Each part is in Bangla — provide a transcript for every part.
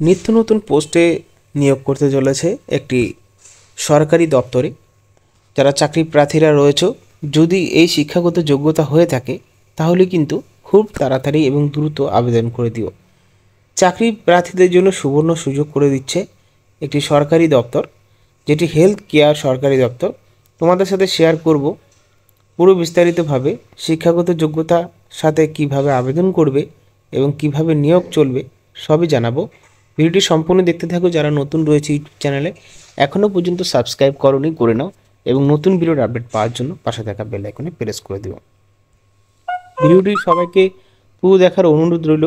নিত্য নতুন পোস্টে নিয়োগ করতে চলেছে একটি সরকারি দপ্তরে। যারা চাকরি প্রার্থীরা রয়েছে, যদি এই শিক্ষাগত যোগ্যতা হয়ে থাকে তাহলে কিন্তু খুব তাড়াতাড়ি এবং দ্রুত আবেদন করে দিও। চাকরি প্রার্থীদের জন্য সুবর্ণ সুযোগ করে দিচ্ছে একটি সরকারি দপ্তর, যেটি হেলথ কেয়ার সরকারি দপ্তর। তোমাদের সাথে শেয়ার করব পুরো বিস্তারিতভাবে শিক্ষাগত যোগ্যতার সাথে কিভাবে আবেদন করবে এবং কিভাবে নিয়োগ চলবে সবই জানাবো। ভিডিওটি সম্পূর্ণ দেখতে থাকো। যারা নতুন রয়েছে ইউটিউব চ্যানেলে এখনও পর্যন্ত সাবস্ক্রাইব করোনি, করে নাও এবং নতুন ভিডিওর আপডেট পাওয়ার জন্য পাশে থাকা বেল আইকনে প্রেস করে দিও। ভিডিওটি সবাইকে পুরো দেখার অনুরোধ রইল,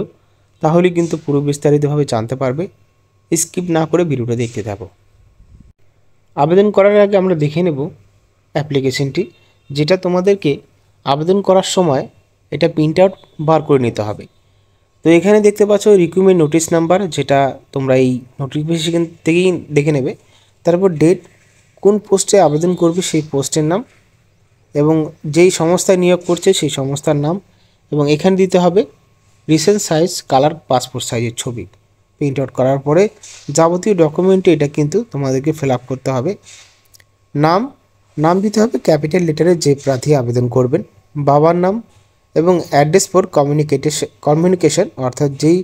তাহলে কিন্তু পুরো বিস্তারিতভাবে জানতে পারবে। স্কিপ না করে ভিডিওটা দেখতে থাকো। আবেদন করার আগে আমরা দেখে নেব অ্যাপ্লিকেশনটি, যেটা তোমাদেরকে আবেদন করার সময় এটা প্রিন্ট আউট বার করে নিতে হবে। তো এখানে দেখতে পাচ্ছ রিক্রুটমেন্ট নোটিশ নাম্বার, যেটা তোমরা এই নোটিফিকেশন থেকেই দেখে নেবে। তারপর ডেট, কোন পোস্টে আবেদন করবে সেই পোস্টের নাম এবং যেই সংস্থায় নিয়োগ করছে সেই সংস্থার নাম, এবং এখানে দিতে হবে রিসেন্ট সাইজ কালার পাসপোর্ট সাইজের ছবি। প্রিন্ট আউট করার পরে যাবতীয় ডকুমেন্টে এটা কিন্তু তোমাদেরকে ফিল আপ করতে হবে। নাম দিতে হবে ক্যাপিটাল লেটারে যে প্রার্থী আবেদন করবেন, বাবার নাম এবং অ্যাড্রেস ফর কমিউনিকেশন, অর্থাৎ যেই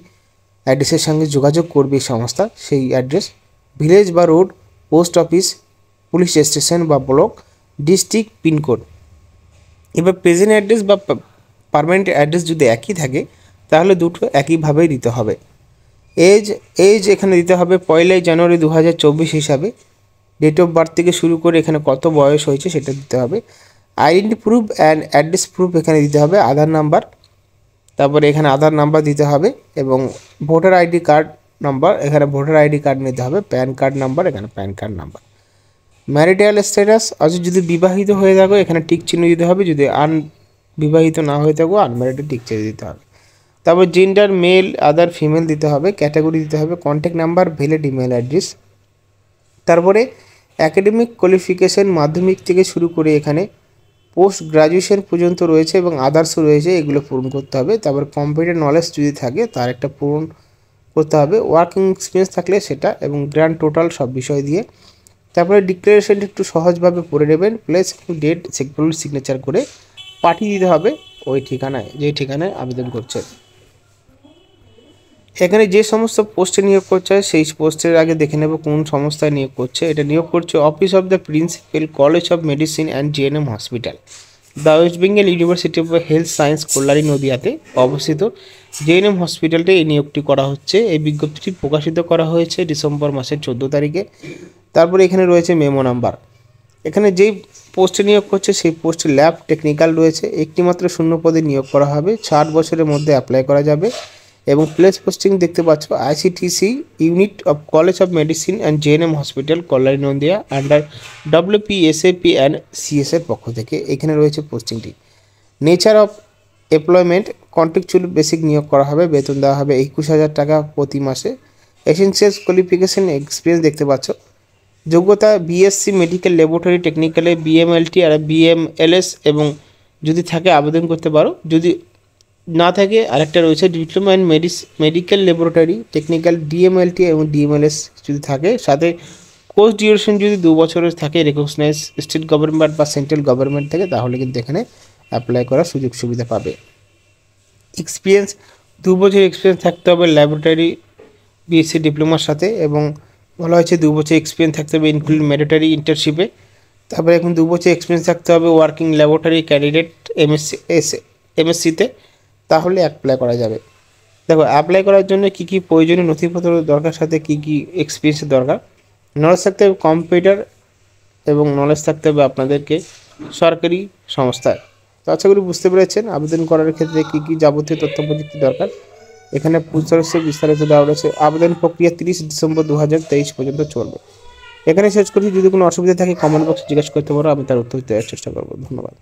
অ্যাড্রেসের সঙ্গে যোগাযোগ করবে এই সংস্থা সেই অ্যাড্রেস, ভিলেজ বা road, post office, police station বা ব্লক, ডিস্ট্রিক্ট, পিনকোড। এবার প্রেজেন্ট অ্যাড্রেস বা পার্মানেন্ট অ্যাড্রেস যদি একই থাকে তাহলে দুটো একইভাবেই দিতে হবে। এজ এখানে দিতে হবে 1 জানুয়ারি 2024 হিসাবে। ডেট অফ বার্থ থেকে শুরু করে এখানে কত বয়স হয়েছে সেটা দিতে হবে। Identity proof and address proof এখানে দিতে হবে, আধার নাম্বার, তারপরে এখানে আধার নাম্বার দিতে হবে এবং ভোটার আইডি কার্ড নাম্বার, এখানে ভোটার আইডি কার্ড নিতে হবে, প্যান কার্ড নাম্বার, এখানে pan card number. Marital status, অর্থাৎ যদি বিবাহিত হয়ে থাকো এখানে টিক চিহ্ন দিতে হবে, যদি বিবাহিত না হয়ে থাকো আনম্যারিড টিক চিহ্ন দিতে হবে। তারপর জেন্ডার মেল, আদার ফিমেল দিতে হবে, ক্যাটাগরি দিতে হবে, contact number, valid email address. তারপরে অ্যাকাডেমিক কোয়ালিফিকেশন মাধ্যমিক থেকে শুরু করে এখানে পোস্ট গ্রাজুয়েশন পর্যন্ত রয়েছে এবং আদার্সও রয়েছে, এগুলো পূরণ করতে হবে। তারপর কম্পিউটার নলেজ যদি থাকে তার একটা পূরণ করতে হবে, ওয়ার্কিং এক্সপিরিয়েন্স থাকলে সেটা, এবং গ্র্যান্ড টোটাল সব বিষয় দিয়ে। তারপরে ডিক্লারেশনটা একটু সহজভাবে পড়ে নেবেন, প্লেস ডেট সেগুলো সিগনেচার করে পাঠিয়ে দিতে হবে ওই ঠিকানায়, যেই ঠিকানায় আবেদন করছে। এখানে যে সমস্ত পোস্টে নিয়োগ করছে সেই পোস্টের আগে দেখে নেব কোন সংস্থায় নিয়োগ করছে। এটা নিয়োগ করছে office of the principal, college of medicine and GNM hospital, the West Bengal university of health science, Kalyani নদিয়াতে অবস্থিত জিএনএম হসপিটালটি এই নিয়োগটি করা হচ্ছে। এই বিজ্ঞপ্তিটি প্রকাশিত করা হয়েছে ডিসেম্বর মাসের 14 তারিখে। তারপরে এখানে রয়েছে মেমো নাম্বার। এখানে যেই পোস্টে নিয়োগ করছে সেই পোস্টে ল্যাব টেকনিক্যাল রয়েছে, একটি মাত্র শূন্য পদে নিয়োগ করা হবে, 60 বছরের মধ্যে অ্যাপ্লাই করা যাবে। এবং প্লেস পোস্টিং দেখতে পাচ্ছ ICTC unit of college of medicine and JNM hospital, Kalyani Nadia, under WPSAP and CS এর পক্ষ থেকে এখানে রয়েছে পোস্টিংটি। Nature of employment, contractual basic নিয়োগ করা হবে, বেতন দেওয়া হবে 21,000 টাকা প্রতি মাসে। এসেনশিয়ালস কোয়ালিফিকেশন এক্সপিরিয়েন্স দেখতে পাচ্ছ, যোগ্যতা BSc মেডিকেল ল্যাবরেটরি টেকনিক্যালে BMLT আর BMLS, এবং যদি থাকে আবেদন করতে পারো, যদি না থাকে আরেকটা রয়েছে diploma in medical laboratory technical DMLT এবং DMLS যদি থাকে, সাথে কোর্স ডিউরেশন যদি 2 বছরের থাকে, রেকগনাইজ স্টেট গভর্নমেন্ট বা সেন্ট্রাল গভর্নমেন্ট থেকে, তাহলে কিন্তু এখানে অ্যাপ্লাই করার সুযোগ সুবিধা পাবে। এক্সপিরিয়েন্স, 2 বছর এক্সপিরিয়েন্স থাকতে হবে ল্যাবরেটরি BSc ডিপ্লোমার সাথে, এবং বলা হয়েছে 2 বছর এক্সপিরিয়েন্স থাকতে হবে ইনক্লুড ম্যান্ডেটরি ইন্টার্নশিপে। তারপরে এখন 2 বছর এক্সপিরিয়েন্স থাকতে হবে ওয়ার্কিং ল্যাবরেটরি ক্যান্ডিডেট MSCতে, তাহলে অ্যাপ্লাই করা যাবে। দেখো অ্যাপ্লাই করার জন্য কী কী প্রয়োজনীয় নথিপত্র দরকার, সাথে কী কী এক্সপিরিয়েন্সের দরকার। নলেজ থাকতে হবে কম্পিউটার এবং নলেজ থাকতে হবে আপনাদেরকে সরকারি সংস্থায়। তো আশা করি বুঝতে পেরেছেন আবেদন করার ক্ষেত্রে কী কী যাবতীয় তথ্য প্রযুক্তি দরকার। এখানে বিস্তারিত দেওয়া রয়েছে। আবেদন প্রক্রিয়া 30 ডিসেম্বর 2023 পর্যন্ত চলবে। এখানে শেষ করছি, যদি কোনো অসুবিধা থাকে কমেন্ট বক্সে জিজ্ঞেস করতে পারো, আমি তার উত্তর দেওয়ার চেষ্টা করবো। ধন্যবাদ।